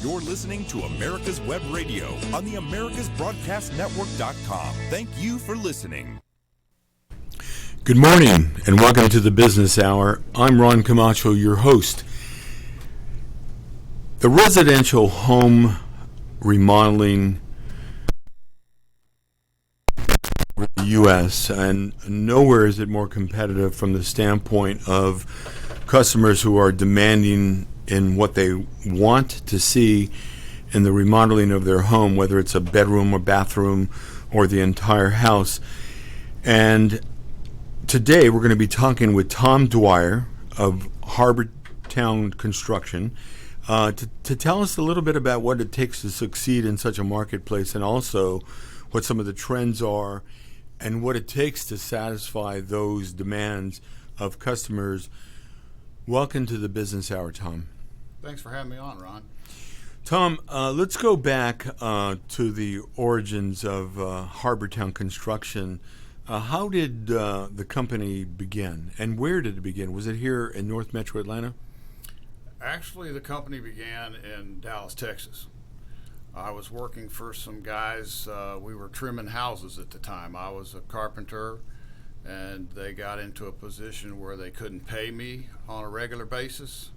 You're listening to America's Web Radio on the AmericasBroadcastNetwork.com. Thank you for listening. Good morning and welcome to the Business Hour. I'm Ron Comacho, your host. The residential home remodeling in the U.S., and nowhere is it more competitive from the standpoint of customers who are demanding in what they want to see in the remodeling of their home, whether it's a bedroom or bathroom or the entire house. And today we're going to be talking with Tom Dwyer of Harbour Towne Construction to tell us a little bit about what it takes to succeed in such a marketplace, and also what some of the trends are and what it takes to satisfy those demands of customers. Welcome to the Business Hour, Tom. Thanks for having me on, Ron. Tom, let's go back to the origins of Harbour Towne Construction. How did the company begin, and where did it begin? Was it here in North Metro Atlanta? Actually, the company began in Dallas, Texas. I was working for some guys. We were trimming houses at the time. I was a carpenter, and they got into a position where they couldn't pay me on a regular basis.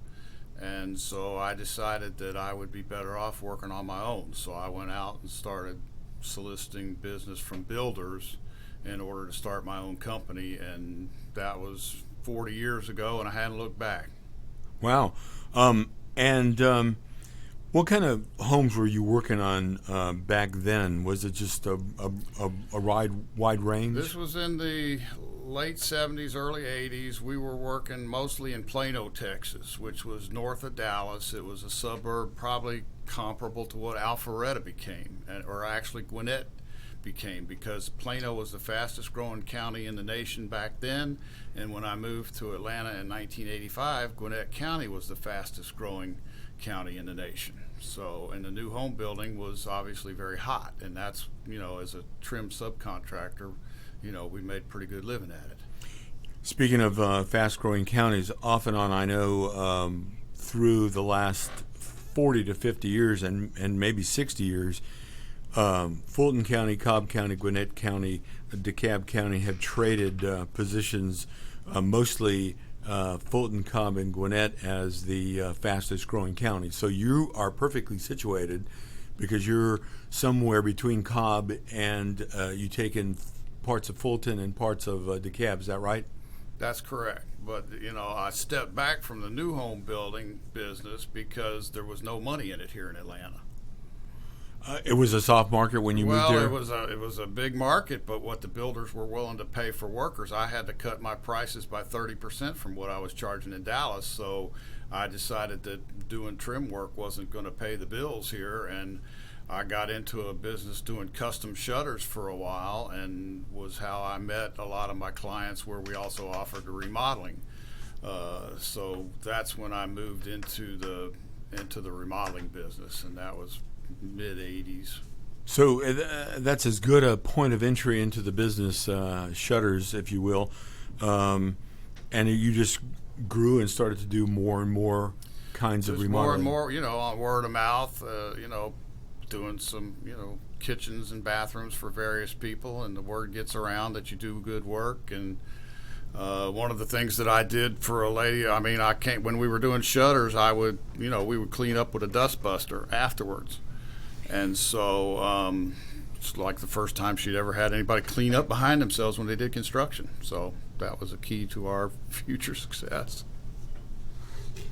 And so I decided that I would be better off working on my own. So I went out and started soliciting business from builders in order to start my own company. And that was 40 years ago, and I hadn't looked back. Wow. What kind of homes were you working on back then? Was it just a wide range? This was in the late 70s, early 80s. We were working mostly in Plano, Texas, which was north of Dallas. It was a suburb probably comparable to what Alpharetta became, or actually Gwinnett became, because Plano was the fastest growing county in the nation back then. And when I moved to Atlanta in 1985, Gwinnett County was the fastest growing county in the nation. So, and the new home building was obviously very hot, and that's, as a trim subcontractor, we made pretty good living at it. Speaking of fast-growing counties, off and on, I know through the last 40 to 50 years and maybe 60 years, Fulton County, Cobb County, Gwinnett County, DeKalb County have traded positions, mostly Fulton, Cobb, and Gwinnett as the fastest-growing counties. So you are perfectly situated because you're somewhere between Cobb and you take in parts of Fulton and parts of DeKalb. Is that right? That's correct. But, I stepped back from the new home building business because there was no money in it here in Atlanta. It was a soft market when you moved here? Well, it was a big market, but what the builders were willing to pay for workers, I had to cut my prices by 30% from what I was charging in Dallas. So I decided that doing trim work wasn't going to pay the bills here, and I got into a business doing custom shutters for a while, and was how I met a lot of my clients, where we also offered the remodeling. So that's when I moved into the remodeling business, and that was mid-'80s. So that's as good a point of entry into the business, shutters, if you will. And you just grew and started to do more and more kinds of remodeling. More and more, on word of mouth, doing some, kitchens and bathrooms for various people, and the word gets around that you do good work. And one of the things that I did for a lady, when we were doing shutters, we would clean up with a dust buster afterwards. And so it's like the first time she'd ever had anybody clean up behind themselves when they did construction. So that was a key to our future success.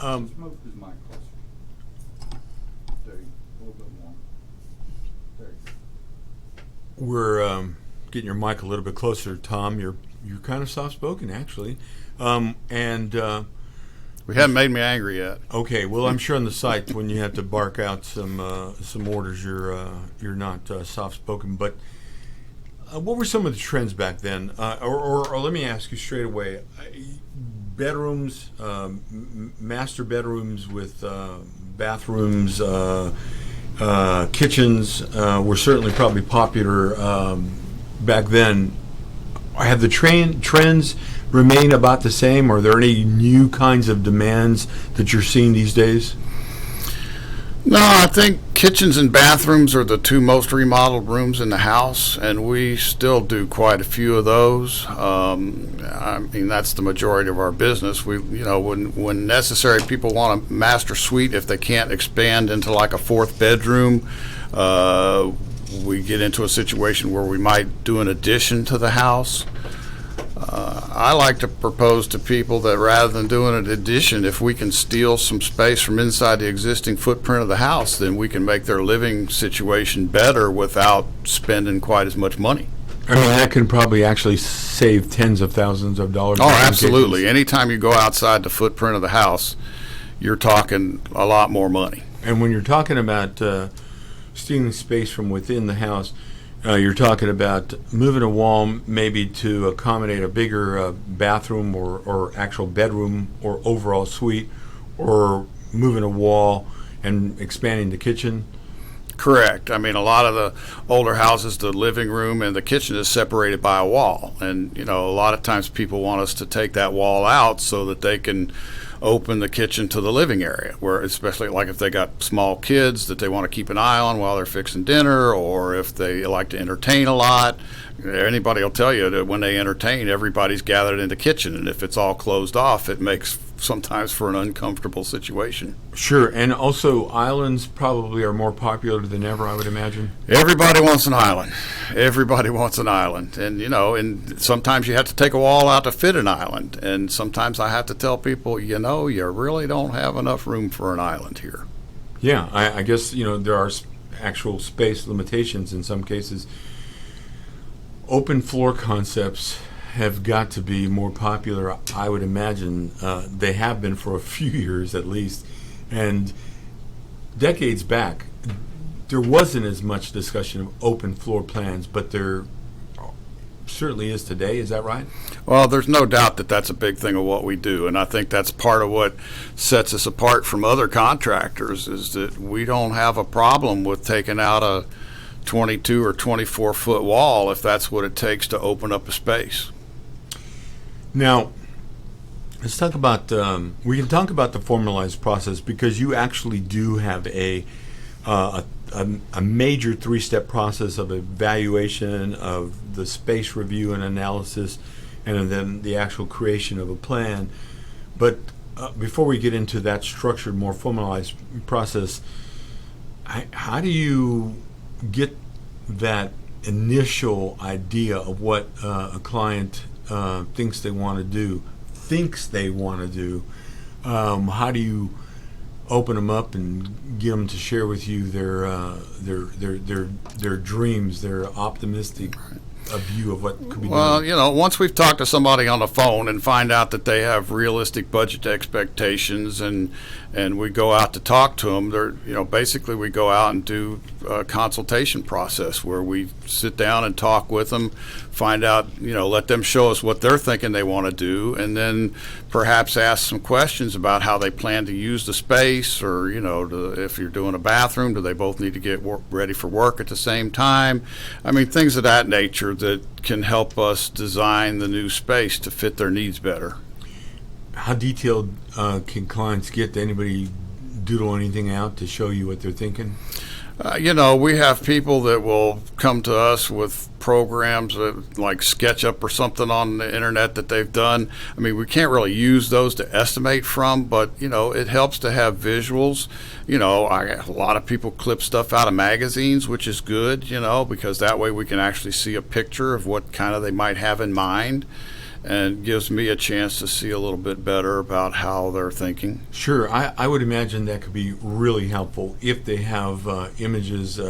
Move his mic closer. There you go. A little bit more. There you go. We're getting your mic a little bit closer, Tom. You're kind of soft-spoken, actually. We haven't made me angry yet. Okay, well, I'm sure on the site when you have to bark out some orders, you're not soft-spoken. But what were some of the trends back then? Or let me ask you straight away: bedrooms, master bedrooms with bathrooms, kitchens were certainly probably popular back then. Have the trends remain about the same? Are there any new kinds of demands that you're seeing these days? No, I think kitchens and bathrooms are the two most remodeled rooms in the house, and we still do quite a few of those. I mean, that's the majority of our business. When necessary, people want a master suite if they can't expand into like a fourth bedroom. We get into a situation where we might do an addition to the house. I like to propose to people that rather than doing an addition, if we can steal some space from inside the existing footprint of the house, then we can make their living situation better without spending quite as much money. I mean, that can probably actually save tens of thousands of dollars. Oh, absolutely. Anytime you go outside the footprint of the house, you're talking a lot more money. And when you're talking about stealing space from within the house, you're talking about moving a wall maybe to accommodate a bigger bathroom or actual bedroom or overall suite, or moving a wall and expanding the kitchen. Correct. I mean, a lot of the older houses, the living room and the kitchen is separated by a wall. And, a lot of times people want us to take that wall out so that they can open the kitchen to the living area, where especially like if they got small kids that they want to keep an eye on while they're fixing dinner, or if they like to entertain a lot. Anybody will tell you that when they entertain, everybody's gathered in the kitchen, and if it's all closed off, it makes sometimes for an uncomfortable situation. Sure, and also islands probably are more popular than ever, I would imagine. Everybody wants an island. Everybody wants an island. And, and sometimes you have to take a wall out to fit an island. And sometimes I have to tell people, you really don't have enough room for an island here. Yeah, I guess, there are actual space limitations in some cases. Open floor concepts have got to be more popular, I would imagine. They have been for a few years at least. And decades back, there wasn't as much discussion of open floor plans, but there certainly is today. Is that right? Well, there's no doubt that that's a big thing of what we do, and I think that's part of what sets us apart from other contractors, is that we don't have a problem with taking out a 22 or 24 foot wall if that's what it takes to open up a space. Now, let's talk about, we can talk about the formalized process, because you actually do have a major three-step process of evaluation of the space review and analysis, and then the actual creation of a plan. But before we get into that structured, more formalized process, how do you get that initial idea of what a client thinks they want to do? How do you open them up and get them to share with you their dreams, their optimistic view of what could be done? Well, once we've talked to somebody on the phone and find out that they have realistic budget expectations, and we go out to talk to them, basically we go out and do a consultation process where we sit down and talk with them, find out, let them show us what they're thinking they want to do, and then perhaps ask some questions about how they plan to use the space, or, if you're doing a bathroom, do they both need to get ready for work at the same time? I mean, things of that nature that can help us design the new space to fit their needs better. How detailed can clients get? Did anybody doodle anything out to show you what they're thinking? We have people that will come to us with programs like SketchUp or something on the internet that they've done. I mean, we can't really use those to estimate from, but, it helps to have visuals. A lot of people clip stuff out of magazines, which is good, because that way we can actually see a picture of what kind of they might have in mind, and gives me a chance to see a little bit better about how they're thinking. Sure, I would imagine that could be really helpful if they have images,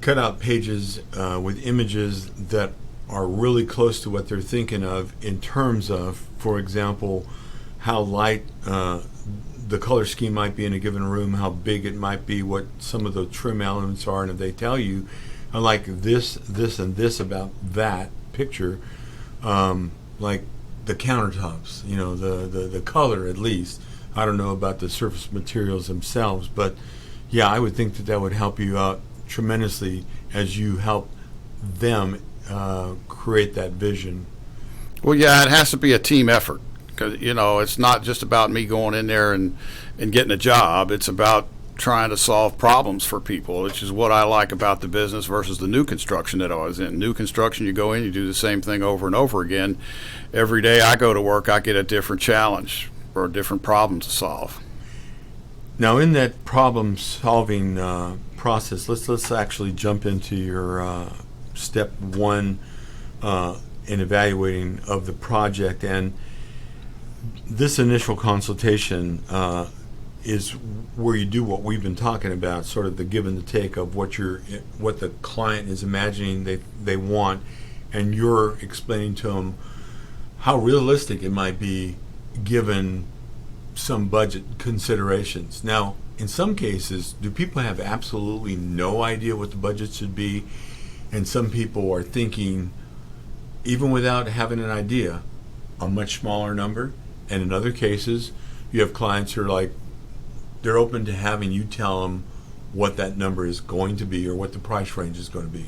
cut out pages with images that are really close to what they're thinking of, in terms of, for example, how light the color scheme might be in a given room, how big it might be, what some of the trim elements are, and if they tell you, I like this, and this about that picture, like the countertops, the color at least. I don't know about the surface materials themselves, but yeah, I would think that would help you out tremendously as you help them create that vision. Well, yeah, it has to be a team effort, because it's not just about me going in there and getting a job. It's about trying to solve problems for people, which is what I like about the business versus the new construction that I was in. New construction, you go in, you do the same thing over and over again. Every day I go to work, I get a different challenge or a different problem to solve. Now, in that problem-solving process, let's actually jump into your step one in evaluating of the project. And this initial consultation is where you do what we've been talking about, sort of the give and the take of what the client is imagining they want, and you're explaining to them how realistic it might be given some budget considerations. Now, in some cases, do people have absolutely no idea what the budget should be? And some people are thinking, even without having an idea, a much smaller number. And in other cases, you have clients who are like, they're open to having you tell them what that number is going to be or what the price range is going to be.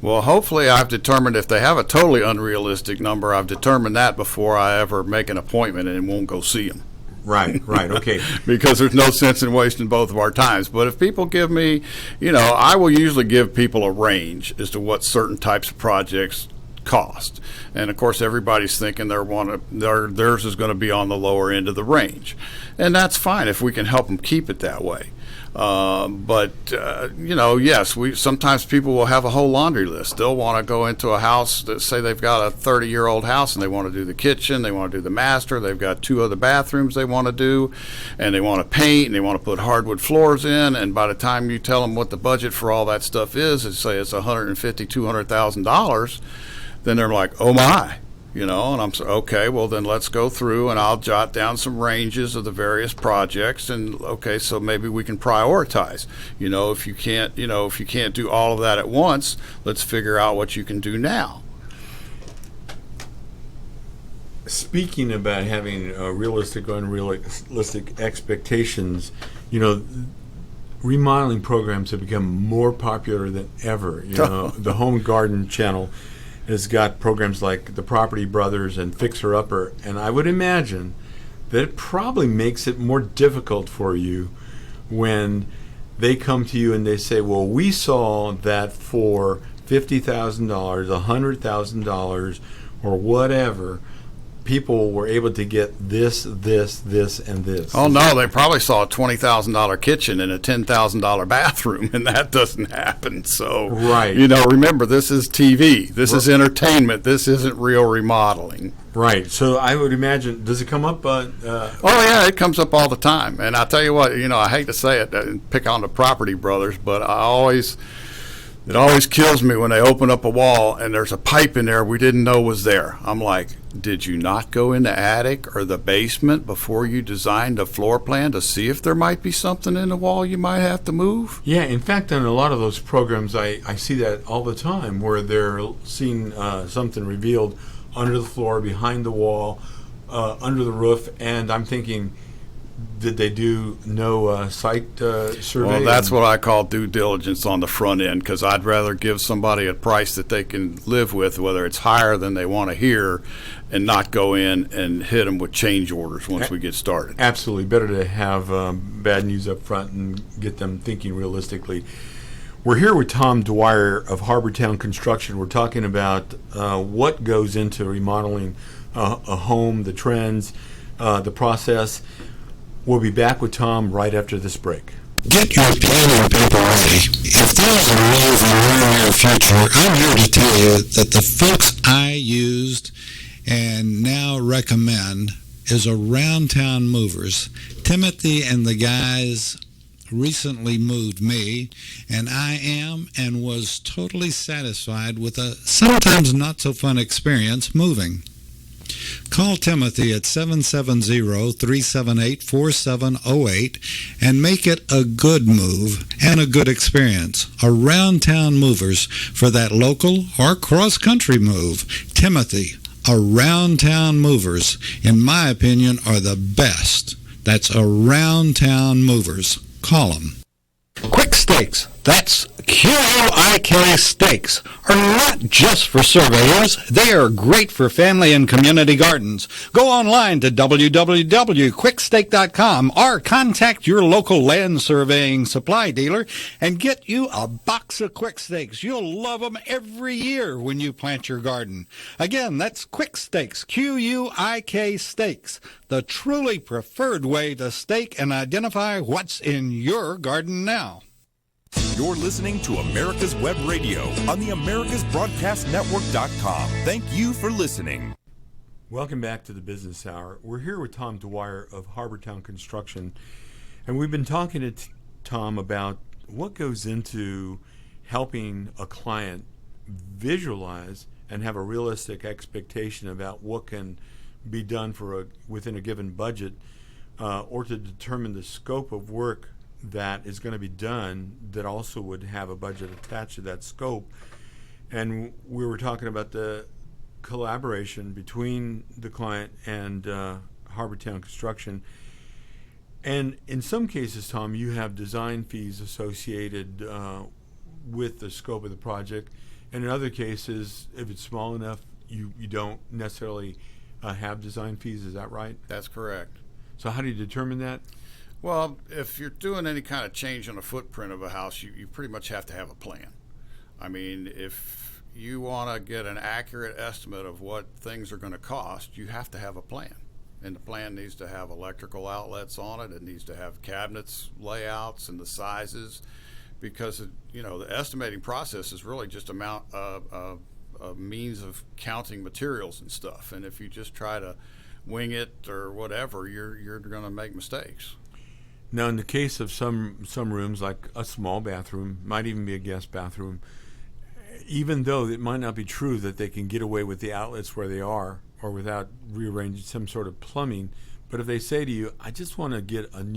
Well, hopefully I've determined if they have a totally unrealistic number, I've determined that before I ever make an appointment and won't go see them. Right, okay. Because there's no sense in wasting both of our times. But if people give me, I will usually give people a range as to what certain types of projects cost. And of course, everybody's thinking theirs is going to be on the lower end of the range. And that's fine if we can help them keep it that way. Yes, sometimes people will have a whole laundry list. They'll want to go into a house that say they've got a 30-year-old house and they want to do the kitchen, they want to do the master, they've got 2 other bathrooms they want to do, and they want to paint and they want to put hardwood floors in. And by the time you tell them what the budget for all that stuff is, and say it's $150,000, $200,000, then they're like, oh my. And I'm saying, okay, well then let's go through and I'll jot down some ranges of the various projects, and okay, so maybe we can prioritize. If you can't do all of that at once, let's figure out what you can do now. Speaking about having realistic or unrealistic expectations, remodeling programs have become more popular than ever. The Home Garden Channel has got programs like the Property Brothers and Fixer Upper, and I would imagine that it probably makes it more difficult for you when they come to you and they say, well, we saw that for $50,000, $100,000, or whatever, people were able to get this, and this. Oh, no, they probably saw a $20,000 kitchen and a $10,000 bathroom, and that doesn't happen. So, right. Remember, this is TV. This is entertainment. This isn't real remodeling. Right. So I would imagine, does it come up? Oh, yeah, it comes up all the time. And I tell you what, I hate to say it and pick on the Property Brothers, but it always kills me when they open up a wall and there's a pipe in there we didn't know was there. I'm like, did you not go in the attic or the basement before you designed a floor plan to see if there might be something in the wall you might have to move? Yeah, in fact, on a lot of those programs, I see that all the time where they're seeing something revealed under the floor, behind the wall, under the roof, and I'm thinking, did they do no site survey? Well, that's what I call due diligence on the front end, because I'd rather give somebody a price that they can live with, whether it's higher than they want to hear, and not go in and hit them with change orders once we get started. Absolutely. Better to have bad news up front and get them thinking realistically. We're here with Tom Dwyer of Harbour Towne Construction. We're talking about what goes into remodeling a home, the trends, the process. We'll be back with Tom right after this break. Get your pen and paper ready. If there's a move in the near future, I'm here to tell you that the folks I used and now recommend is Around Town Movers. Timothy and the guys recently moved me, and I am and was totally satisfied with a sometimes not so fun experience moving. Call Timothy at 770-378-4708 and make it a good move and a good experience. Around Town Movers for that local or cross-country move. Timothy, Around Town Movers, in my opinion, are the best. That's Around Town Movers. Call them. Quick Stakes, that's Q-U-I-K Stakes, are not just for surveyors. They are great for family and community gardens. Go online to www.quickstake.com or contact your local land surveying supply dealer and get you a box of Quick Stakes. You'll love them every year when you plant your garden. Again, that's Quick Stakes, Q-U-I-K Stakes, the truly preferred way to stake and identify what's in your garden now. You're listening to America's Web Radio on the AmericasBroadcastNetwork.com. Thank you for listening. Welcome back to the Business Hour. We're here with Tom Dwyer of Harbour Towne Construction, and we've been talking to Tom about what goes into helping a client visualize and have a realistic expectation about what can be done within a given budget, or to determine the scope of work that is going to be done that also would have a budget attached to that scope. And we were talking about the collaboration between the client and Harbour Towne Construction. And in some cases, Tom, you have design fees associated with the scope of the project. And in other cases, if it's small enough, you don't necessarily have design fees. Is that right? That's correct. So how do you determine that? Well, if you're doing any kind of change on the footprint of a house, you pretty much have to have a plan. I mean, if you want to get an accurate estimate of what things are going to cost, you have to have a plan. And the plan needs to have electrical outlets on it. It needs to have cabinets, layouts, and the sizes, because the estimating process is really just a means of counting materials and stuff. And if you just try to wing it or whatever, you're going to make mistakes. Now, in the case of some rooms, like a small bathroom, might even be a guest bathroom, even though it might not be true that they can get away with the outlets where they are or without rearranging some sort of plumbing, but if they say to you, I just want to get some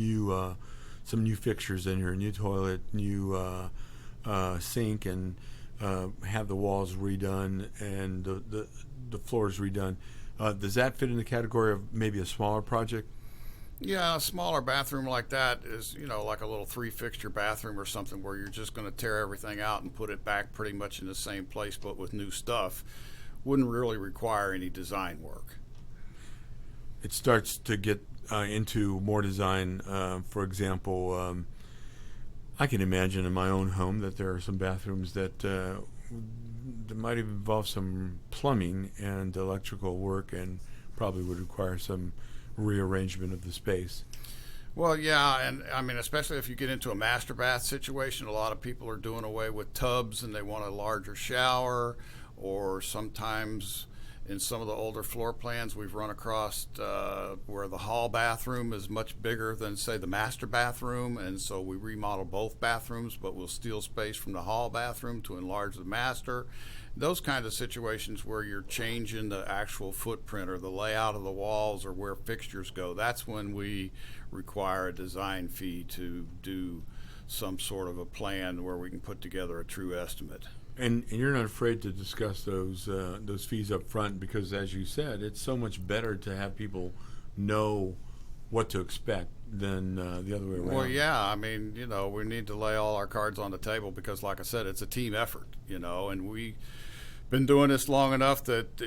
new fixtures in here, a new toilet, new sink, and have the walls redone and the floors redone, does that fit in the category of maybe a smaller project? Yeah, a smaller bathroom like that is, like a little 3-fixture bathroom or something where you're just going to tear everything out and put it back pretty much in the same place but with new stuff. Wouldn't really require any design work. It starts to get into more design. For example, I can imagine in my own home that there are some bathrooms that might even involve some plumbing and electrical work and probably would require some rearrangement of the space. Well, yeah, and I mean, especially if you get into a master bath situation, a lot of people are doing away with tubs and they want a larger shower, or sometimes in some of the older floor plans we've run across where the hall bathroom is much bigger than, say, the master bathroom, and so we remodel both bathrooms, but we'll steal space from the hall bathroom to enlarge the master. Those kind of situations where you're changing the actual footprint or the layout of the walls or where fixtures go, that's when we require a design fee to do some sort of a plan where we can put together a true estimate. And you're not afraid to discuss those fees up front because, as you said, it's so much better to have people know what to expect than the other way around. Well, yeah, I mean, we need to lay all our cards on the table because, like I said, it's a team effort, and we've been doing this long enough that,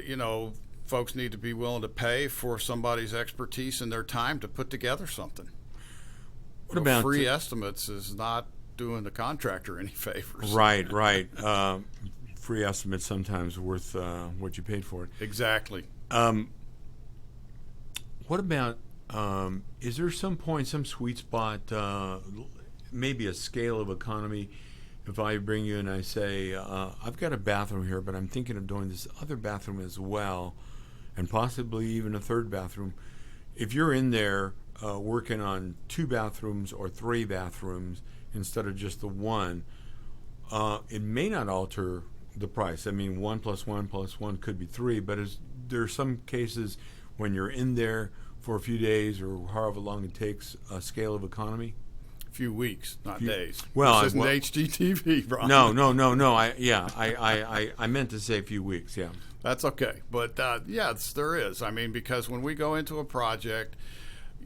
folks need to be willing to pay for somebody's expertise and their time to put together something. What about free estimates is not doing the contractor any favors. Right. Free estimates sometimes worth what you paid for it. Exactly. What about, is there some point, some sweet spot, maybe a scale of economy? If I bring you and I say, I've got a bathroom here, but I'm thinking of doing this other bathroom as well, and possibly even a third bathroom. If you're in there working on 2 bathrooms or 3 bathrooms instead of just the one, it may not alter the price. I mean, 1 + 1 + 1 could be 3, but there are some cases when you're in there for a few days or however long it takes, a scale of economy. Few weeks, not days. Well, this isn't HGTV, Ron. No. I meant to say a few weeks. Yeah, that's okay. But yes, there is. I mean, because when we go into a project,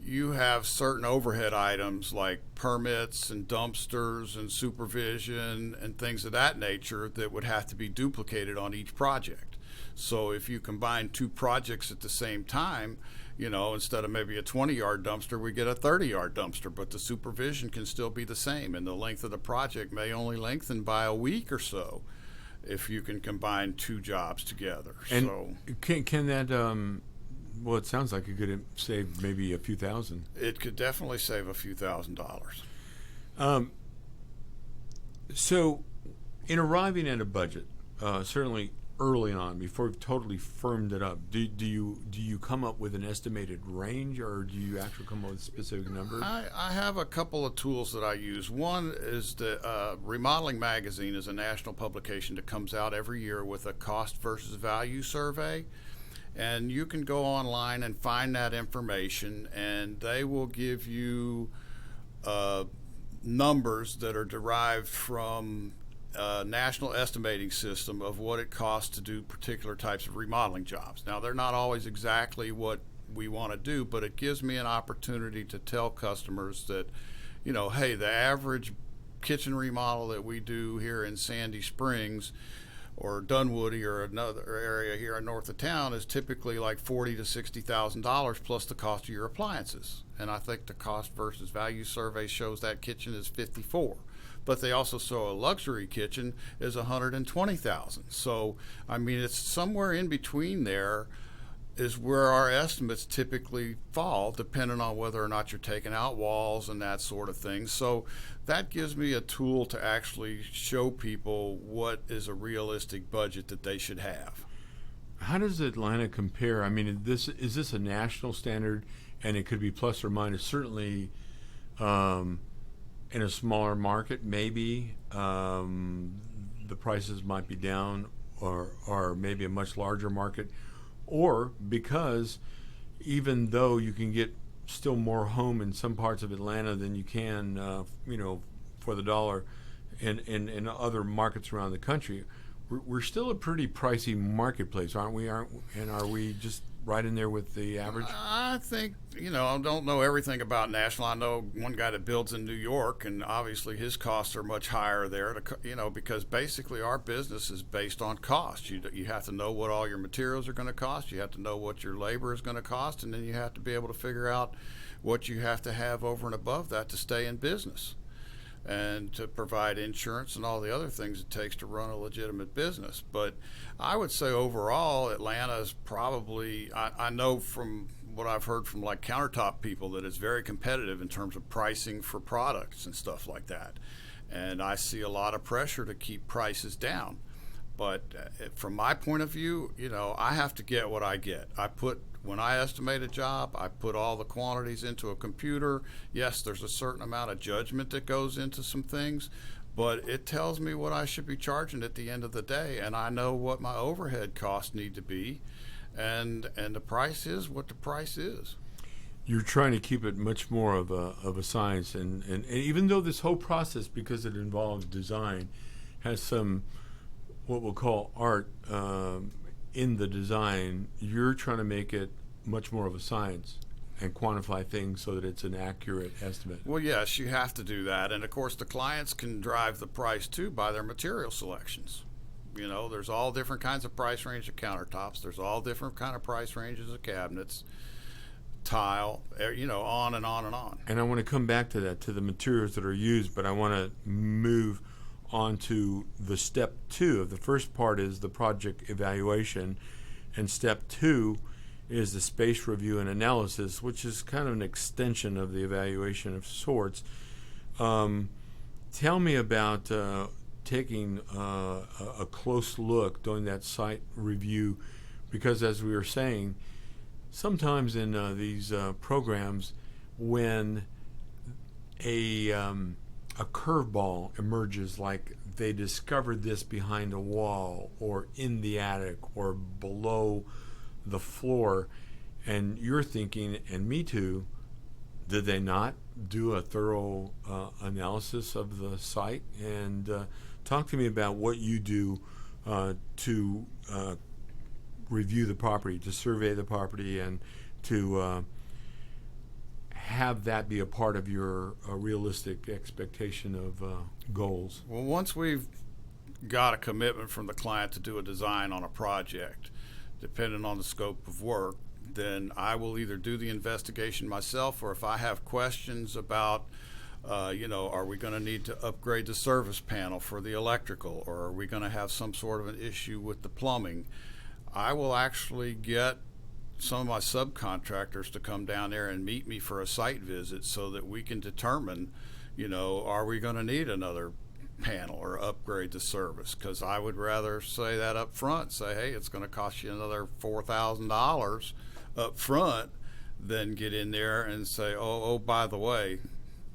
you have certain overhead items like permits and dumpsters and supervision and things of that nature that would have to be duplicated on each project. So if you combine two projects at the same time, instead of maybe a 20-yard dumpster, we get a 30-yard dumpster, but the supervision can still be the same, and the length of the project may only lengthen by a week or so if you can combine two jobs together. And so can that, well, it sounds like it could save maybe a few thousand. it could definitely save a few $1,000s. So in arriving at a budget, certainly early on, before you've totally firmed it up, do you come up with an estimated range, or do you actually come up with specific numbers? I have a couple of tools that I use. One is the Remodeling magazine is a national publication that comes out every year with a cost versus value survey. And you can go online and find that information, and they will give you numbers that are derived from a national estimating system of what it costs to do particular types of remodeling jobs. Now, they're not always exactly what we want to do, but it gives me an opportunity to tell customers that, hey, the average kitchen remodel that we do here in Sandy Springs or Dunwoody or another area here in north of town is typically like $40,000 to $60,000 plus the cost of your appliances. And I think the cost versus value survey shows that kitchen is $54,000. But they also show a luxury kitchen is $120,000. So I mean, it's somewhere in between there is where our estimates typically fall, depending on whether or not you're taking out walls and that sort of thing. So that gives me a tool to actually show people what is a realistic budget that they should have. How does Atlanta compare? I mean, is this a national standard, and it could be plus or minus? Certainly, in a smaller market, maybe the prices might be down, or maybe a much larger market. Or because even though you can get still more home in some parts of Atlanta than you can, for the dollar in other markets around the country, we're still a pretty pricey marketplace, aren't we? And are we just right in there with the average? I think, I don't know everything about national. I know one guy that builds in New York, and obviously his costs are much higher there, because basically our business is based on cost. You have to know what all your materials are going to cost. You have to know what your labor is going to cost, and then you have to be able to figure out what you have to have over and above that to stay in business and to provide insurance and all the other things it takes to run a legitimate business. But I would say overall, Atlanta is probably, I know from what I've heard from like countertop people that it's very competitive in terms of pricing for products and stuff like that. And I see a lot of pressure to keep prices down. But from my point of view, I have to get what I get. When I estimate a job, I put all the quantities into a computer. Yes, there's a certain amount of judgment that goes into some things, but it tells me what I should be charging at the end of the day, and I know what my overhead costs need to be, and the price is what the price is. You're trying to keep it much more of a science, and even though this whole process, because it involves design, has some what we'll call art in the design, you're trying to make it much more of a science and quantify things so that it's an accurate estimate. Well, yes, you have to do that. And of course, the clients can drive the price too by their material selections. There's all different kinds of price range of countertops. There's all different kind of price ranges of cabinets, tile, on and on and on. And I want to come back to that, to the materials that are used, but I want to move on to the step 2 of the first part is the project evaluation, and step 2 is the space review and analysis, which is kind of an extension of the evaluation of sorts. Tell me about taking a close look, doing that site review, because as we were saying, sometimes in these programs, when a curveball emerges, like they discovered this behind a wall or in the attic or below the floor, and you're thinking, and me too, did they not do a thorough analysis of the site? And talk to me about what you do to review the property, to survey the property, and to have that be a part of your realistic expectation of goals? Well, once we've got a commitment from the client to do a design on a project, depending on the scope of work, then I will either do the investigation myself, or if I have questions about, are we going to need to upgrade the service panel for the electrical, or are we going to have some sort of an issue with the plumbing, I will actually get some of my subcontractors to come down there and meet me for a site visit so that we can determine, are we going to need another panel or upgrade the service? Because I would rather say that up front, say, hey, it's going to cost you another $4,000 up front, than get in there and say, oh, by the way,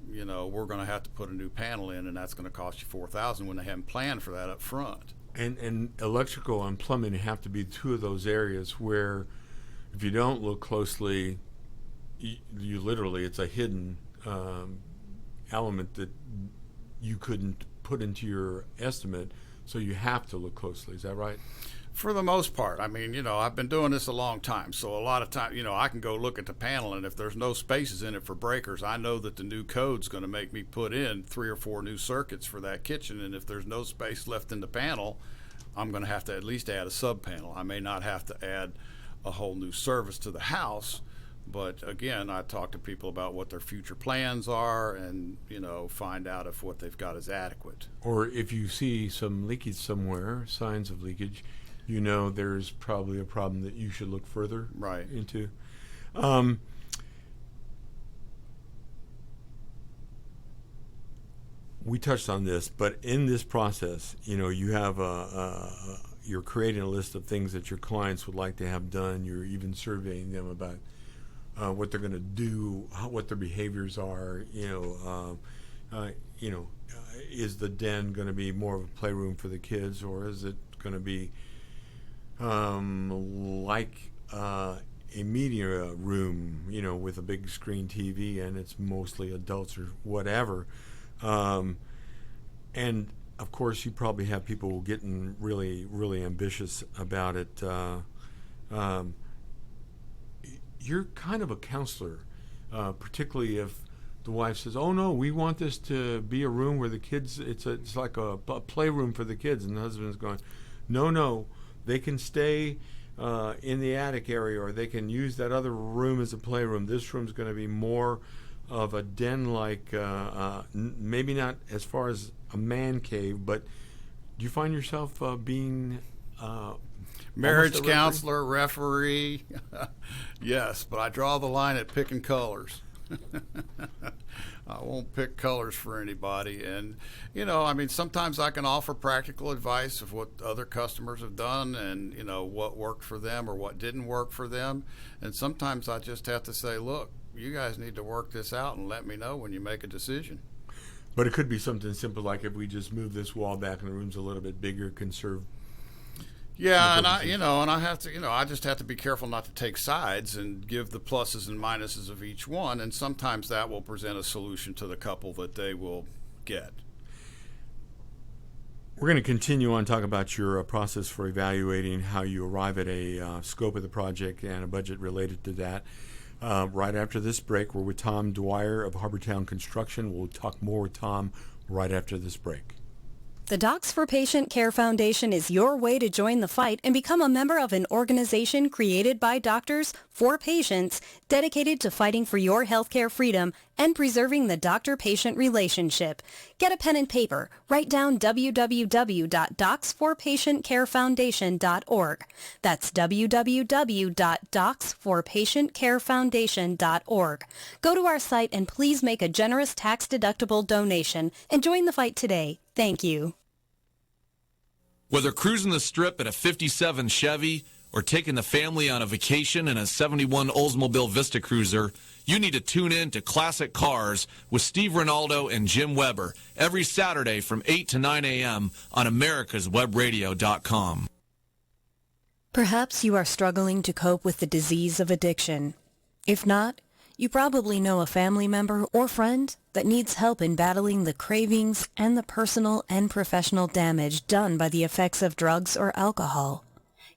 we're going to have to put a new panel in, and that's going to cost you $4,000 when they haven't planned for that up front. And electrical and plumbing have to be two of those areas where, if you don't look closely, you literally, it's a hidden element that you couldn't put into your estimate, so you have to look closely. Is that right? For the most part. I mean, I've been doing this a long time, so a lot of time, I can go look at the panel, and if there's no spaces in it for breakers, I know that the new code's going to make me put in 3 or 4 new circuits for that kitchen, and if there's no space left in the panel, I'm going to have to at least add a sub panel. I may not have to add a whole new service to the house, but again, I talk to people about what their future plans are, and find out if what they've got is adequate. Or if you see some leakage somewhere, signs of leakage, there's probably a problem that you should look further into. We touched on this, but in this process, you have you're creating a list of things that your clients would like to have done. You're even surveying them about what they're going to do, what their behaviors are. Is the den going to be more of a playroom for the kids, or is it going to be like a media room, with a big screen TV, and it's mostly adults or whatever. And of course, you probably have people getting really, really ambitious about it. You're kind of a counselor, particularly if the wife says, "Oh no, we want this to be a room where the kids. It's like a playroom for the kids," and the husband's going, "No, they can stay in the attic area, or they can use that other room as a playroom. This room's going to be more of a den-like, maybe not as far as a man cave, but do you find yourself being marriage counselor, referee? Yes, but I draw the line at picking colors. I won't pick colors for anybody. And, sometimes I can offer practical advice of what other customers have done and, what worked for them or what didn't work for them. And sometimes I just have to say, look, you guys need to work this out and let me know when you make a decision. But it could be something simple like, if we just move this wall back and the room's a little bit bigger, conserve. Yeah, and I have to, I just have to be careful not to take sides and give the pluses and minuses of each one, and sometimes that will present a solution to the couple that they will get. We're going to continue on talk about your process for evaluating how you arrive at a scope of the project and a budget related to that. Right after this break, we're with Tom Dwyer of Harbour Towne Construction. We'll talk more with Tom right after this break. The Docs for Patient Care Foundation is your way to join the fight and become a member of an organization created by doctors for patients, dedicated to fighting for your healthcare freedom and preserving the doctor-patient relationship. Get a pen and paper. Write down www.docsforpatientcarefoundation.org. That's www.docsforpatientcarefoundation.org. Go to our site and please make a generous tax-deductible donation and join the fight today. Thank you. Whether cruising the strip in a 57 Chevy or taking the family on a vacation in a 71 Oldsmobile Vista Cruiser, you need to tune in to Classic Cars with Steve Ronaldo and Jim Weber every Saturday from 8 to 9 a.m. on americaswebradio.com. Perhaps you are struggling to cope with the disease of addiction. If not, you probably know a family member or friend that needs help in battling the cravings and the personal and professional damage done by the effects of drugs or alcohol.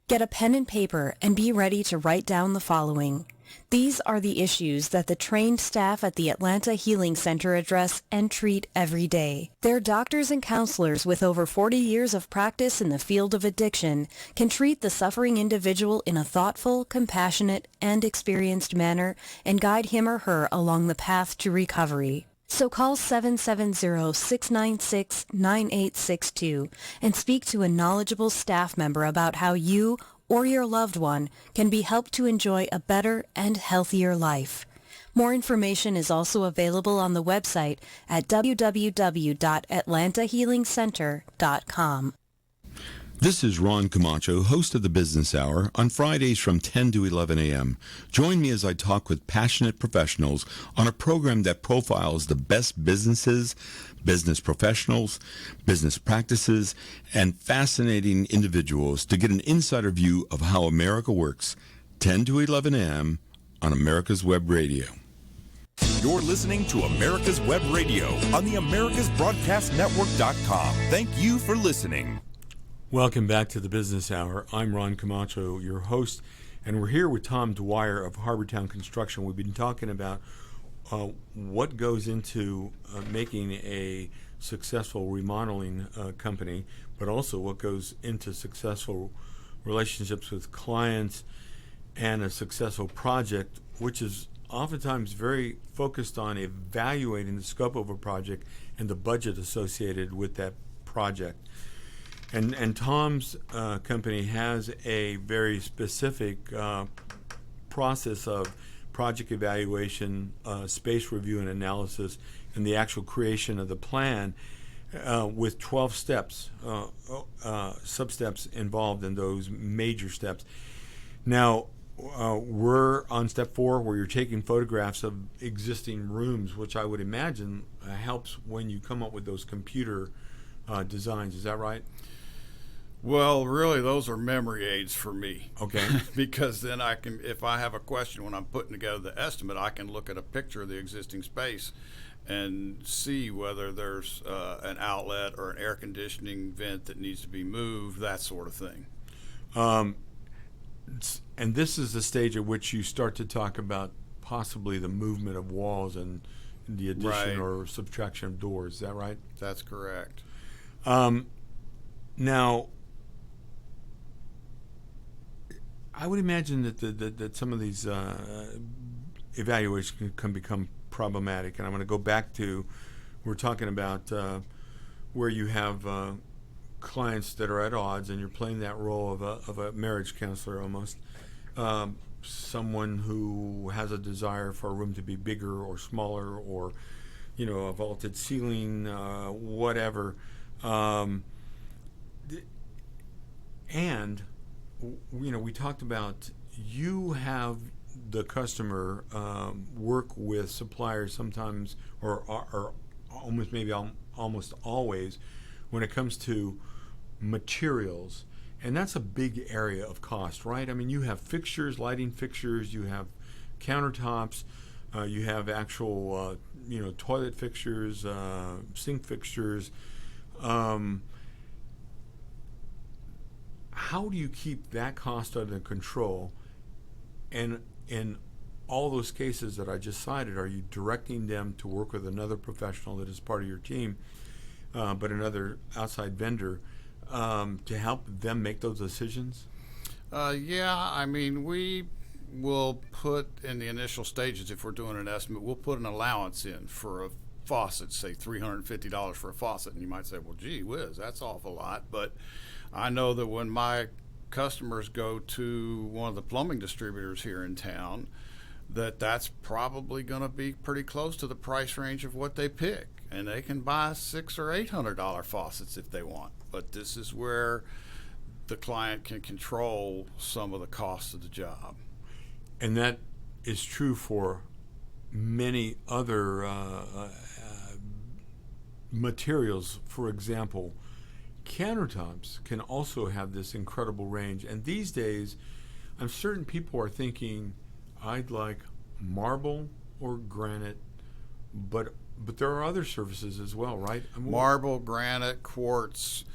Get a pen and paper and be ready to write down the following. These are the issues that the trained staff at the Atlanta Healing Center address and treat every day. Their doctors and counselors with over 40 years of practice in the field of addiction can treat the suffering individual in a thoughtful, compassionate, and experienced manner and guide him or her along the path to recovery. So call 770-696-9862 and speak to a knowledgeable staff member about how you or your loved one can be helped to enjoy a better and healthier life. More information is also available on the website at www.atlantahealingcenter.com. This is Ron Comacho, host of the Business Hour, on Fridays from 10 to 11 a.m. Join me as I talk with passionate professionals on a program that profiles the best businesses, business professionals, business practices, and fascinating individuals to get an insider view of how America works. 10 to 11 a.m. on America's Web Radio. You're listening to America's Web Radio on the AmericasBroadcastNetwork.com. Thank you for listening. Welcome back to the Business Hour. I'm Ron Comacho, your host, and we're here with Tom Dwyer of Harbour Towne Construction. We've been talking about what goes into making a successful remodeling company, but also what goes into successful relationships with clients and a successful project, which is oftentimes very focused on evaluating the scope of a project and the budget associated with that project. And Tom's company has a very specific process of project evaluation, space review and analysis, and the actual creation of the plan with 12 steps, sub-steps involved in those major steps. Now, we're on step 4 where you're taking photographs of existing rooms, which I would imagine helps when you come up with those computer designs. Is that right? Well, really, those are memory aids for me. Okay. Because then I can, if I have a question when I'm putting together the estimate, I can look at a picture of the existing space and see whether there's an outlet or an air conditioning vent that needs to be moved, that sort of thing. And this is the stage at which you start to talk about possibly the movement of walls and the addition Right. or subtraction of doors. Is that right? That's correct. Now, I would imagine that some of these evaluations can become problematic, and I'm going to go back to we're talking about where you have clients that are at odds, and you're playing that role of a marriage counselor almost, someone who has a desire for a room to be bigger or smaller, or a vaulted ceiling, whatever, and we talked about you have the customer work with suppliers sometimes, or almost always, when it comes to materials, and that's a big area of cost, right? I mean, you have fixtures, lighting fixtures, you have countertops, you have actual toilet fixtures, sink fixtures. How do you keep that cost under control? And in all those cases that I just cited, are you directing them to work with another professional that is part of your team, but another outside vendor, to help them make those decisions? Yeah, I mean, we will put in the initial stages, if we're doing an estimate, we'll put an allowance in for a faucet, say $350 for a faucet. And you might say, well, gee whiz, that's an awful lot. But I know that when my customers go to one of the plumbing distributors here in town, that's probably going to be pretty close to the price range of what they pick. And they can buy $600 or $800 faucets if they want. But this is where the client can control some of the costs of the job. And that is true for many other materials. For example, countertops can also have this incredible range. And these days, I'm certain people are thinking, I'd like marble or granite, but there are other surfaces as well, right? I mean, Marble, granite, quartz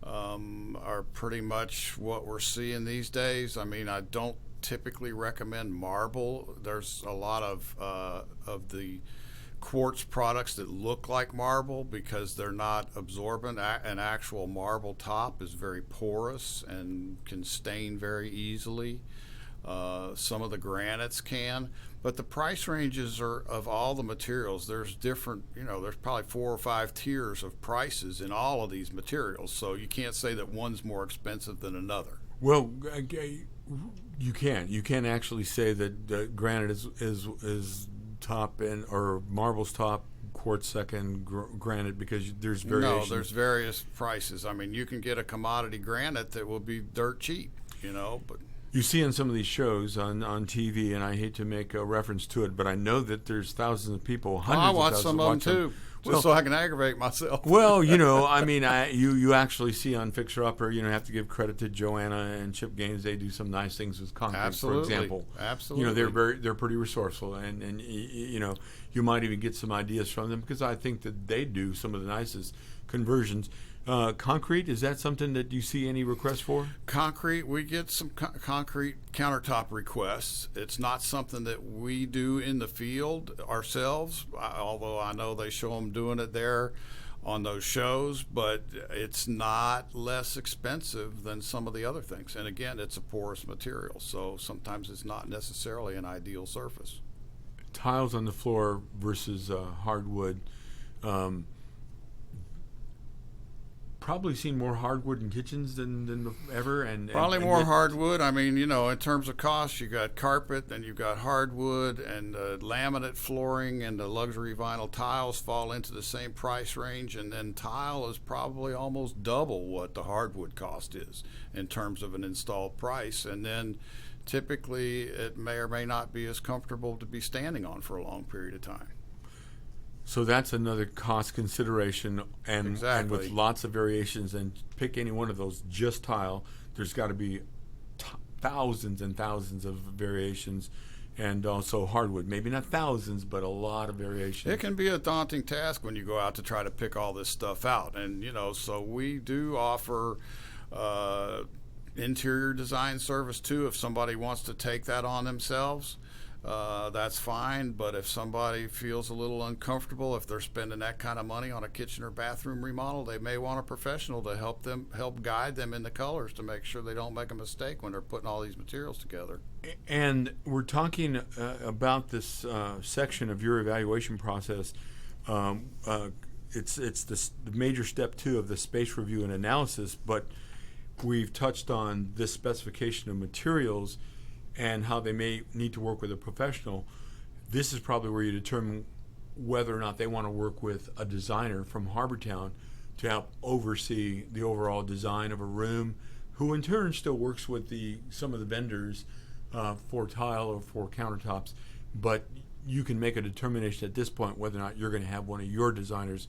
are pretty much what we're seeing these days. I mean, I don't typically recommend marble. There's a lot of the quartz products that look like marble because they're not absorbent. An actual marble top is very porous and can stain very easily. Some of the granites can, but the price ranges are of all the materials. There's different, there's probably 4 or 5 tiers of prices in all of these materials. So you can't say that one's more expensive than another. Well, you can actually say that granite is top or marble's top, quartz second, granite, because there's variation. No, there's various prices. I mean, you can get a commodity granite that will be dirt cheap, but you see on some of these shows on TV, and I hate to make a reference to it, but I know that there's thousands of people, hundreds I watch of thousands some of them too, just so I can aggravate myself. Well, I mean, you actually see on Fixer Upper, have to give credit to Joanna and Chip Gaines. They do some nice things with concrete, Absolutely. for example. Absolutely. They're pretty resourceful, and you might even get some ideas from them, because I think that they do some of the nicest conversions. Concrete, is that something that you see any requests for? Concrete, we get some concrete countertop requests. It's not something that we do in the field ourselves, although I know they show them doing it there on those shows, but it's not less expensive than some of the other things. And again, it's a porous material, so sometimes it's not necessarily an ideal surface. Tiles on the floor versus hardwood. Probably seen more hardwood in kitchens than ever, and probably and more yet, hardwood. I mean, in terms of cost, you got carpet, then you've got hardwood, and laminate flooring and the luxury vinyl tiles fall into the same price range, and then tile is probably almost double what the hardwood cost is in terms of an installed price, and then typically it may or may not be as comfortable to be standing on for a long period of time. So that's another cost consideration, and Exactly. with lots of variations. And pick any one of those, just tile. There's got to be thousands and thousands of variations, and also hardwood. Maybe not thousands, but a lot of variations. It can be a daunting task when you go out to try to pick all this stuff out, and so we do offer interior design service too. If somebody wants to take that on themselves, that's fine, but if somebody feels a little uncomfortable, if they're spending that kind of money on a kitchen or bathroom remodel, they may want a professional to help guide them in the colors to make sure they don't make a mistake when they're putting all these materials together. And we're talking about this section of your evaluation process. It's the major step 2 of the space review and analysis, but we've touched on this specification of materials and how they may need to work with a professional. This is probably where you determine whether or not they want to work with a designer from Harbour Towne to help oversee the overall design of a room, who in turn still works with some of the vendors for tile or for countertops. But you can make a determination at this point whether or not you're going to have one of your designers,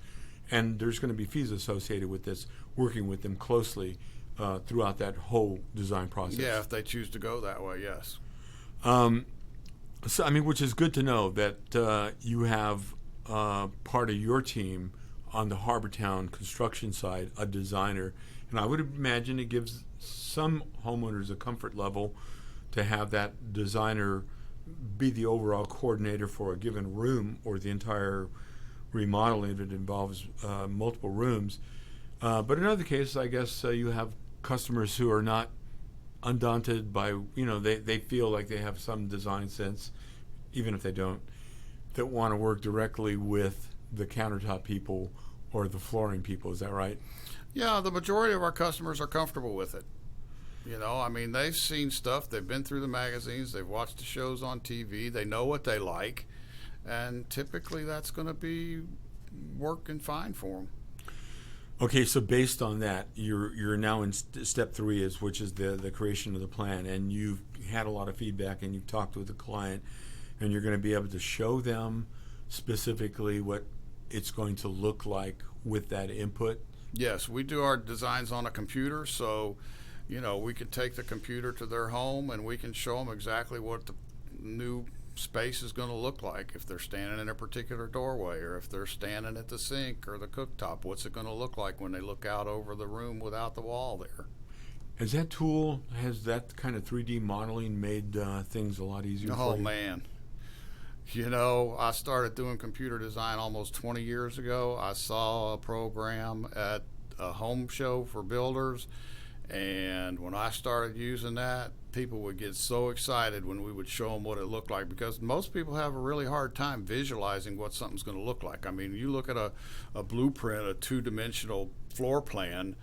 and there's going to be fees associated with this, working with them closely throughout that whole design process. Yeah, if they choose to go that way, yes. So, I mean, which is good to know that you have part of your team on the Harbour Towne Construction side, a designer. And I would imagine it gives some homeowners a comfort level to have that designer be the overall coordinator for a given room or the entire remodeling if it involves multiple rooms. But in other cases, I guess you have customers who are not undaunted by, they feel like they have some design sense, even if they don't, that want to work directly with the countertop people or the flooring people. Is that right? Yeah, the majority of our customers are comfortable with it. I mean, they've seen stuff, they've been through the magazines, they've watched the shows on TV, they know what they like, and typically that's going to be working fine for them. Okay, so based on that, you're now in step 3, which is the creation of the plan, and you've had a lot of feedback, and you've talked with the client, and you're going to be able to show them specifically what it's going to look like with that input. Yes, we do our designs on a computer, so we can take the computer to their home and we can show them exactly what the new space is going to look like. If they're standing in a particular doorway, or if they're standing at the sink or the cooktop, what's it going to look like when they look out over the room without the wall there? Has that tool, has that kind of 3D modeling made things a lot easier for Oh, you? man. You know, I started doing computer design almost 20 years ago. I saw a program at a home show for builders, and when I started using that, people would get so excited when we would show them what it looked like, because most people have a really hard time visualizing what something's going to look like. I mean, you look at a blueprint, a two-dimensional floor plan,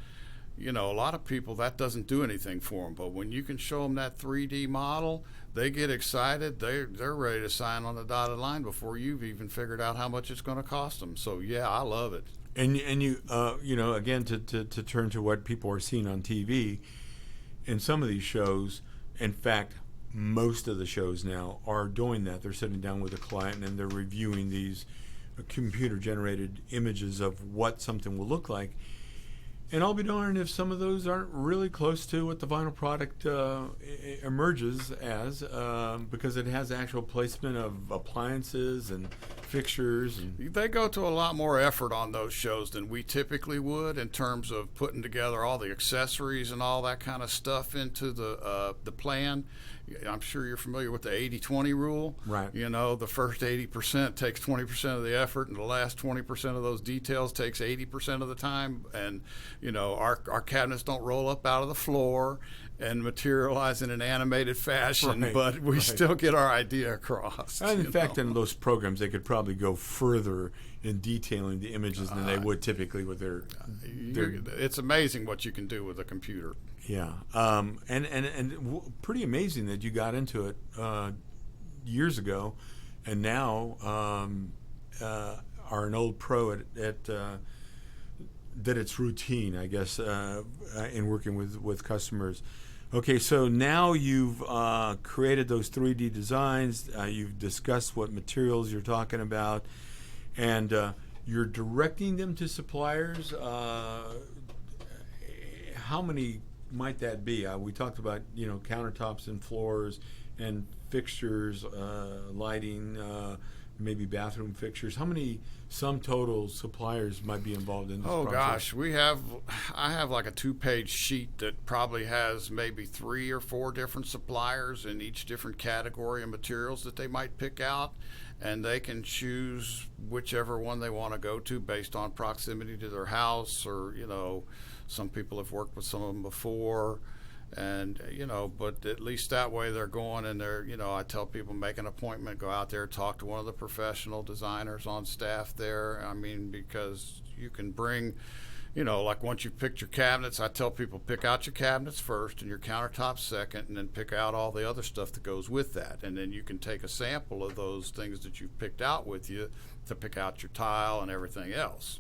you know, a lot of people, that doesn't do anything for them. But when you can show them that 3D model, they get excited. They're ready to sign on the dotted line before you've even figured out how much it's going to cost them. So yeah, I love it. And you you know, again, to turn to what people are seeing on TV, in some of these shows, in fact, most of the shows now are doing that. They're sitting down with a client and they're reviewing these computer-generated images of what something will look like. And I'll be darned if some of those aren't really close to what the final product emerges as, because it has actual placement of appliances and fixtures. And They go to a lot more effort on those shows than we typically would, in terms of putting together all the accessories and all that kind of stuff into the plan. I'm sure you're familiar with the 80-20 rule. Right. You know, the first 80% takes 20% of the effort, and the last 20% of those details takes 80% of the time. And, you know, our cabinets don't roll up out of the floor and materialize in an animated fashion, Right, but we right. still get our idea across. And in you fact, know. in those programs, they could probably go further in detailing the images than they would typically with their It's amazing what you can do with a computer. yeah. Pretty amazing that you got into it years ago, and now are an old pro at that it's routine, I guess, in working with customers. Okay, so now you've created those 3D designs. You've discussed what materials you're talking about, and you're directing them to suppliers. How many might that be? We talked about, you know, countertops and floors and fixtures, lighting, maybe bathroom fixtures. How many sum total suppliers might be involved in this Oh process? gosh, I have like a 2-page sheet that probably has maybe 3 or 4 different suppliers in each different category of materials that they might pick out, and they can choose whichever one they want to go to based on proximity to their house, or, you know, some people have worked with some of them before. And, you know, but at least that way they're going, and they're, you know, I tell people, make an appointment, go out there, talk to one of the professional designers on staff there. I mean, because you can bring, you know, like once you've picked your cabinets, I tell people, pick out your cabinets first and your countertops second, and then pick out all the other stuff that goes with that. And then you can take a sample of those things that you've picked out with you to pick out your tile and everything else.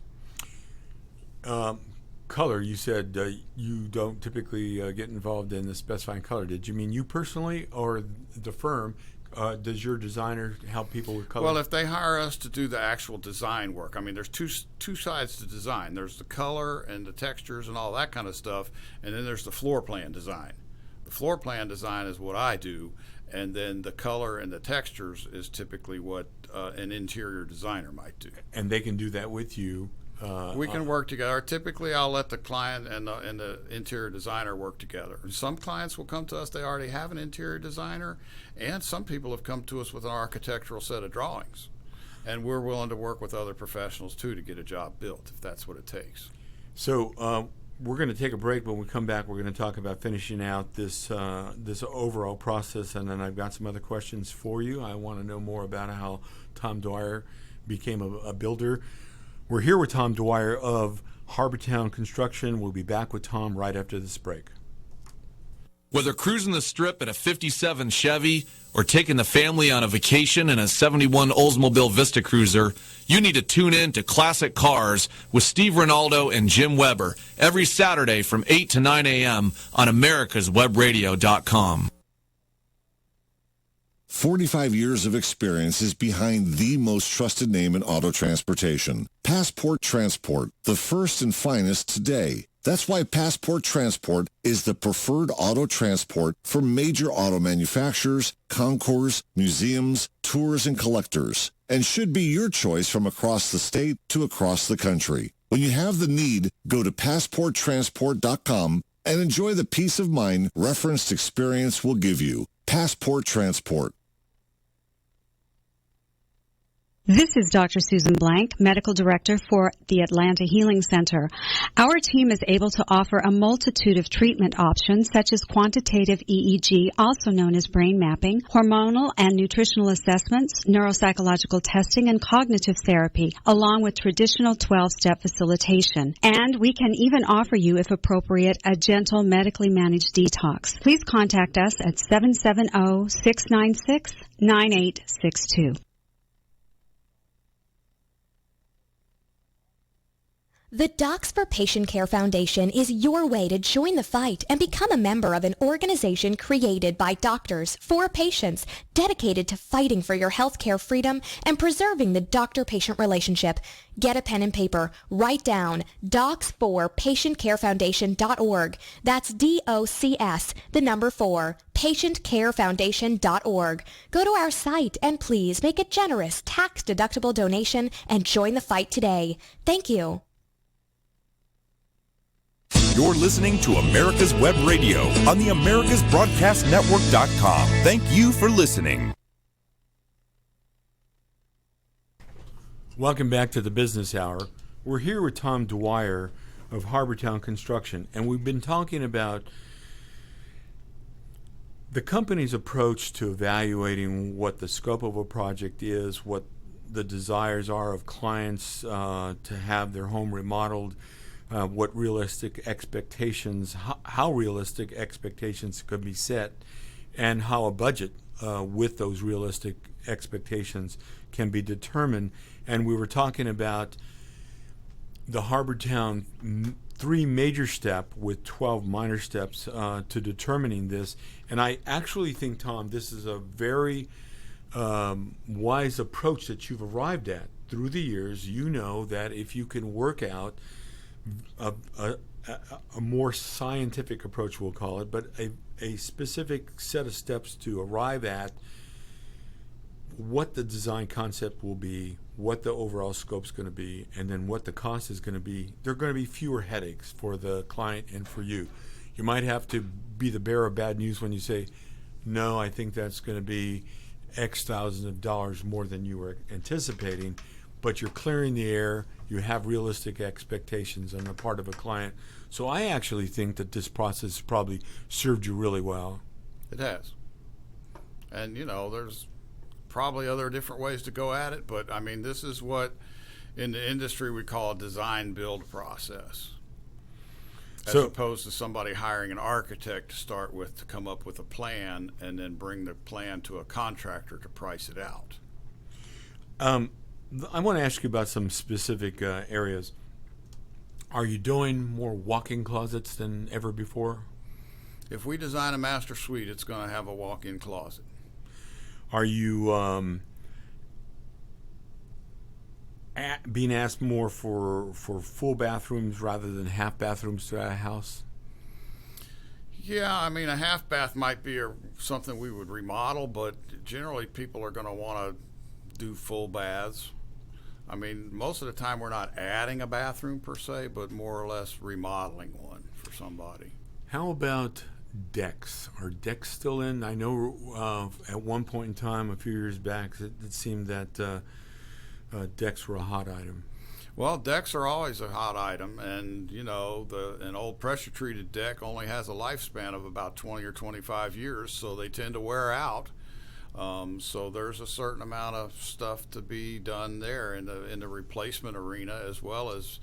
Color, you said you don't typically get involved in the specifying color. Did you mean you personally, or the firm? Does your designer help people with color? Well, if they hire us to do the actual design work, I mean, there's two sides to design. There's the color and the textures and all that kind of stuff, and then there's the floor plan design. The floor plan design is what I do, and then the color and the textures is typically what an interior designer might do. And they can do that with you. We can work together. Typically, I'll let the client and the interior designer work together. And some clients will come to us, they already have an interior designer, and some people have come to us with an architectural set of drawings. And we're willing to work with other professionals, too, to get a job built, if that's what it takes. So we're going to take a break. When we come back, we're going to talk about finishing out this overall process, and then I've got some other questions for you. I want to know more about how Tom Dwyer became a builder. We're here with Tom Dwyer of Harbour Towne Construction. We'll be back with Tom right after this break. Whether cruising the strip in a 57 Chevy or taking the family on a vacation in a 71 Oldsmobile Vista Cruiser, you need to tune in to Classic Cars with Steve Ronaldo and Jim Weber every Saturday from 8 to 9 a.m. on americaswebradio.com. 45 years of experience is behind the most trusted name in auto transportation. Passport Transport, the first and finest today. That's why Passport Transport is the preferred auto transport for major auto manufacturers, concours, museums, tours, and collectors, and should be your choice from across the state to across the country. When you have the need, go to PassportTransport.com and enjoy the peace of mind referenced experience will give you. Passport Transport. This is Dr. Susan Blank, Medical Director for the Atlanta Healing Center. Our team is able to offer a multitude of treatment options such as quantitative EEG, also known as brain mapping, hormonal and nutritional assessments, neuropsychological testing, and cognitive therapy, along with traditional 12-step facilitation. And we can even offer you, if appropriate, a gentle medically managed detox. Please contact us at 770-696-9862. The Docs for Patient Care Foundation is your way to join the fight and become a member of an organization created by doctors for patients, dedicated to fighting for your healthcare freedom and preserving the doctor-patient relationship. Get a pen and paper. Write down docs4patientcarefoundation.org. That's DOCS, the number 4, patientcarefoundation.org. Go to our site and please make a generous, tax-deductible donation and join the fight today. Thank you. You're listening to America's Web Radio on the AmericasBroadcastNetwork.com. Thank you for listening. Welcome back to the Business Hour. We're here with Tom Dwyer of Harbour Towne Construction, and we've been talking about the company's approach to evaluating what the scope of a project is, what the desires are of clients to have their home remodeled, what realistic expectations, how realistic expectations could be set, and how a budget with those realistic expectations can be determined. And we were talking about the Harbour Towne 3 major step with 12 minor steps to determining this. And I actually think, Tom, this is a very wise approach that you've arrived at through the years. You know that if you can work out a more scientific approach, we'll call it, but a specific set of steps to arrive at what the design concept will be, what the overall scope's going to be, and then what the cost is going to be. There are going to be fewer headaches for the client and for you. You might have to be the bearer of bad news when you say, no, I think that's going to be X thousands of dollars more than you were anticipating, but you're clearing the air. You have realistic expectations on the part of a client. So I actually think that this process probably served you really well. It has. And, you know, there's probably other different ways to go at it, but, I mean, this is what in the industry we call a design-build process, as opposed to somebody hiring an architect to start with to come up with a plan and then bring the plan to a contractor to price it out. I want to ask you about some specific areas. Are you doing more walk-in closets than ever before? If we design a master suite, it's going to have a walk-in closet. Are you being asked more for full bathrooms rather than half bathrooms throughout a house? Yeah, I mean, a half bath might be something we would remodel, but generally people are going to want to do full baths. I mean, most of the time we're not adding a bathroom per se, but more or less remodeling one for somebody. How about decks? Are decks still in? I know at one point in time, a few years back, it seemed that decks were a hot item. Well, decks are always a hot item, and, you know, an old pressure-treated deck only has a lifespan of about 20 or 25 years, so they tend to wear out. So there's a certain amount of stuff to be done there in the replacement arena, as well as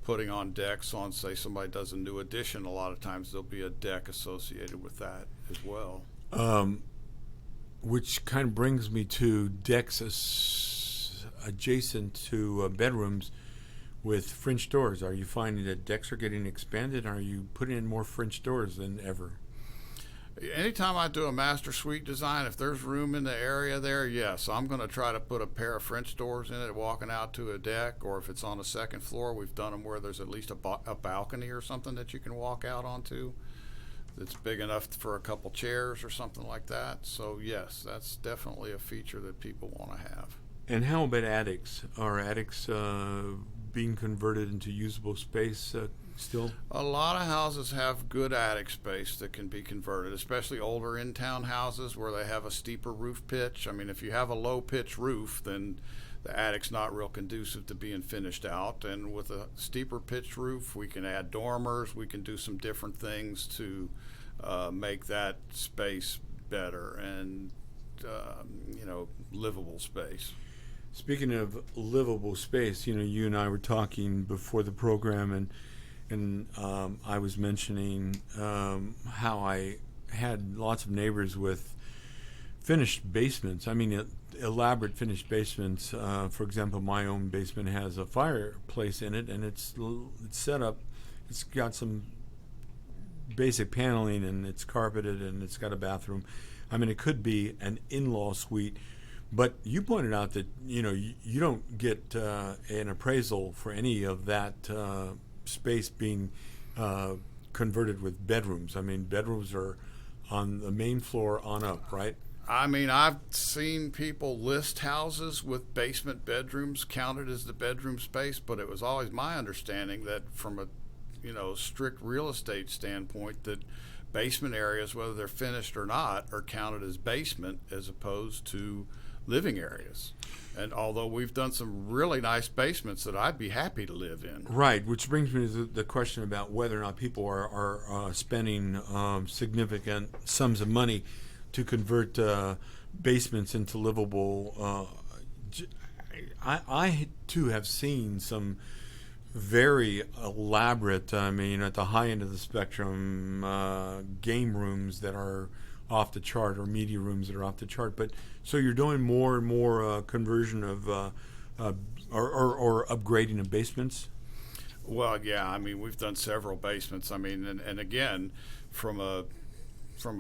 putting on decks on, say, somebody does a new addition. A lot of times there'll be a deck associated with that as well. Which kind of brings me to decks adjacent to bedrooms with French doors. Are you finding that decks are getting expanded? Are you putting in more French doors than ever? Anytime I do a master suite design, if there's room in the area there, yes, I'm going to try to put a pair of French doors in it walking out to a deck, or if it's on the second floor, we've done them where there's at least a balcony or something that you can walk out onto that's big enough for a couple chairs or something like that. So, yes, that's definitely a feature that people want to have. And how about attics? Are attics being converted into usable space still? A lot of houses have good attic space that can be converted, especially older in-town houses where they have a steeper roof pitch. I mean, if you have a low pitch roof, then the attic's not real conducive to being finished out. And with a steeper pitch roof, we can add dormers, we can do some different things to make that space better and, livable space. Speaking of livable space, you and I were talking before the program, and I was mentioning how I had lots of neighbors with finished basements. I mean, elaborate finished basements. For example, my own basement has a fireplace in it, and it's set up. It's got some basic paneling, and it's carpeted, and it's got a bathroom. I mean, it could be an in-law suite. But you pointed out that you don't get an appraisal for any of that space being converted with bedrooms. I mean, bedrooms are on the main floor on up, right? I mean, I've seen people list houses with basement bedrooms counted as the bedroom space, but it was always my understanding that from a strict real estate standpoint that basement areas, whether they're finished or not, are counted as basement as opposed to living areas. And although we've done some really nice basements that I'd be happy to live in. Right, which brings me to the question about whether or not people are spending significant sums of money to convert basements into livable. I too have seen some very elaborate, I mean, at the high end of the spectrum, game rooms that are off the chart, or media rooms that are off the chart. But so you're doing more and more conversion of or upgrading of basements? Well, yeah, I mean, we've done several basements. I mean, and again, from a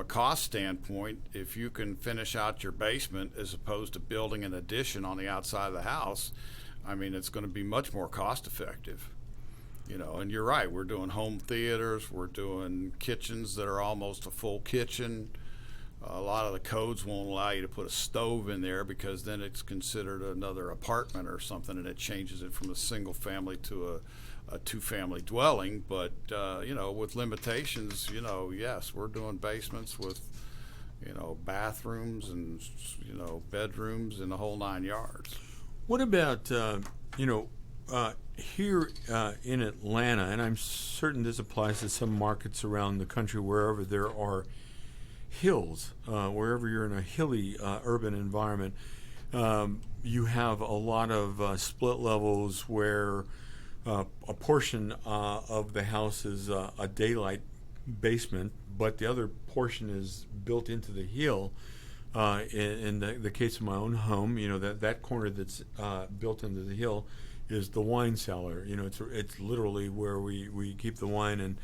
cost standpoint, if you can finish out your basement as opposed to building an addition on the outside of the house, I mean, it's going to be much more cost effective. And you're right, we're doing home theaters, we're doing kitchens that are almost a full kitchen. A lot of the codes won't allow you to put a stove in there because then it's considered another apartment or something, and it changes it from a single family to a two-family dwelling. But with limitations, yes, we're doing basements with bathrooms and bedrooms and the whole 9 yards. What about here in Atlanta, and I'm certain this applies to some markets around the country, wherever there are hills, wherever you're in a hilly urban environment, you have a lot of split levels where a portion of the house is a daylight basement, but the other portion is built into the hill. In the case of my own home, that corner that's built into the hill is the wine cellar. It's literally where we keep the wine,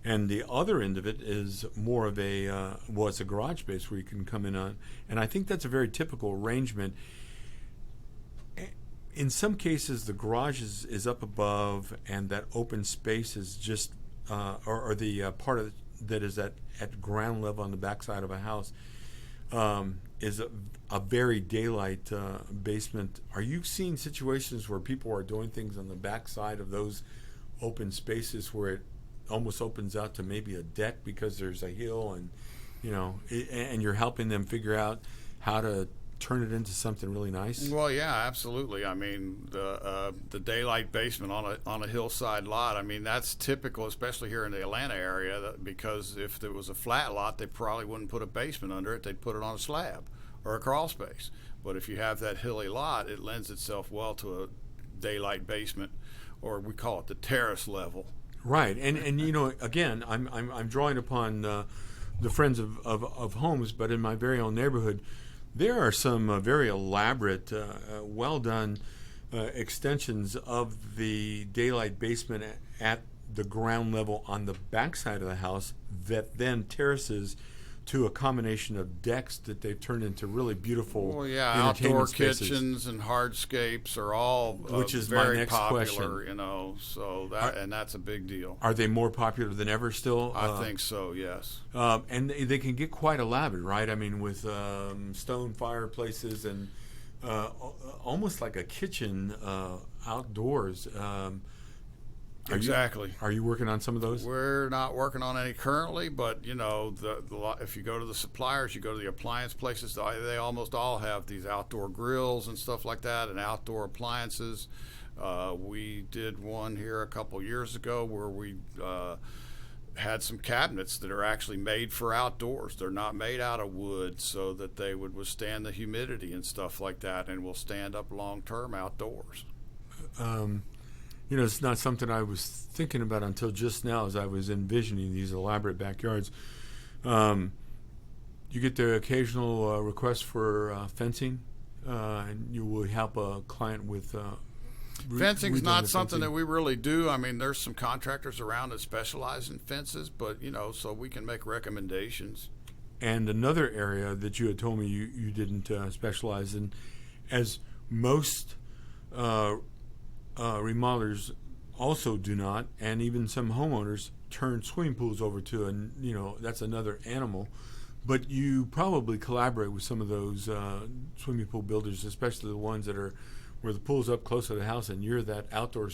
and the other end of it is more of it's a garage space where you can come in on. And I think that's a very typical arrangement. In some cases, the garage is up above, and that open space is just, or the part of that is at ground level on the backside of a house, is a very daylight basement. Are you seeing situations where people are doing things on the backside of those open spaces where it almost opens out to maybe a deck because there's a hill, and and you're helping them figure out how to turn it into something really nice? Well, yeah, absolutely. I mean, the daylight basement on a hillside lot, I mean, that's typical, especially here in the Atlanta area, because if there was a flat lot, they probably wouldn't put a basement under it. They'd put it on a slab or a crawl space. But if you have that hilly lot, it lends itself well to a daylight basement, or we call it the terrace level. Right, and again, I'm drawing upon the friends of homes, but in my very own neighborhood, there are some very elaborate, well done extensions of the daylight basement at the ground level on the backside of the house that then terraces to a combination of decks that they've turned into really beautiful outdoor spaces. Kitchens and hardscapes are all which is very my next popular, question. So and that's a big deal. Are they more popular than ever still? I think so, yes. And they can get quite elaborate, right? I mean, with stone fireplaces and almost like a kitchen outdoors. Exactly. Are you working on some of those? We're not working on any currently, but you know, if you go to the suppliers, you go to the appliance places, they almost all have these outdoor grills and stuff like that, and outdoor appliances. We did one here a couple years ago where we had some cabinets that are actually made for outdoors. They're not made out of wood, so that they would withstand the humidity and stuff like that, and will stand up long term outdoors. You know, it's not something I was thinking about until just now as I was envisioning these elaborate backyards. You get the occasional request for fencing, and you will help a client with fencing's not something that we really do. I mean, there's some contractors around that specialize in fences, but, you know, so we can make recommendations. And another area that you had told me you didn't specialize in, as most remodelers also do not, and even some homeowners turn swimming pools over to, and you know, that's another animal. But you probably collaborate with some of those swimming pool builders, especially the ones that are where the pool's up close to the house and you're that outdoor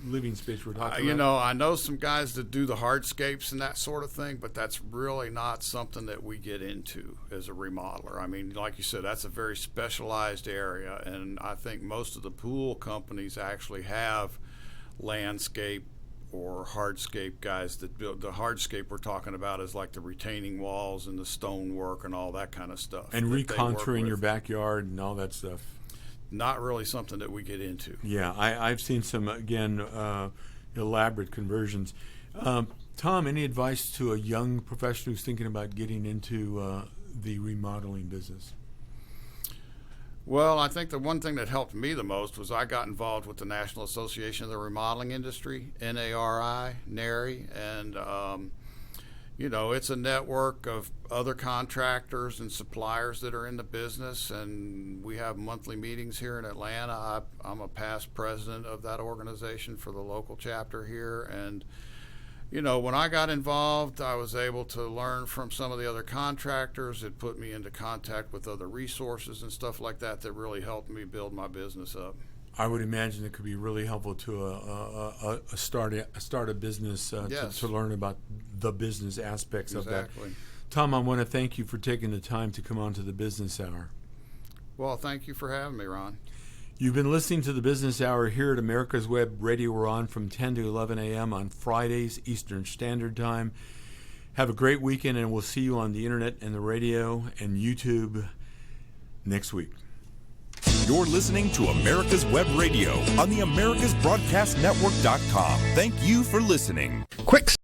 living space we're talking about. You know, I know some guys that do the hardscapes and that sort of thing, but that's really not something that we get into as a remodeler. I mean, like you said, that's a very specialized area, and I think most of the pool companies actually have landscape or hardscape guys that build. The hardscape we're talking about is like the retaining walls and the stonework and all that kind of stuff. And recontouring your backyard and all that stuff. Not really something that we get into. Yeah, I've seen some, again, elaborate conversions. Tom, any advice to a young professional who's thinking about getting into the remodeling business? Well, I think the one thing that helped me the most was I got involved with the National Association of the Remodeling Industry, NARI, and you know, it's a network of other contractors and suppliers that are in the business, and we have monthly meetings here in Atlanta. I'm a past president of that organization for the local chapter here, and you know, when I got involved, I was able to learn from some of the other contractors. It put me into contact with other resources and stuff like that that really helped me build my business up. I would imagine it could be really helpful to start a business Yes. to learn about the business aspects of that. Exactly. Tom, I want to thank you for taking the time to come on to the Business Hour. Well, thank you for having me, Ron. You've been listening to the Business Hour here at America's Web Radio. We're on from 10 to 11 a.m. on Fridays, Eastern Standard Time. Have a great weekend, and we'll see you on the internet and the radio and YouTube next week. You're listening to America's Web Radio on the AmericasBroadcastNetwork.com. Thank you for listening. Quick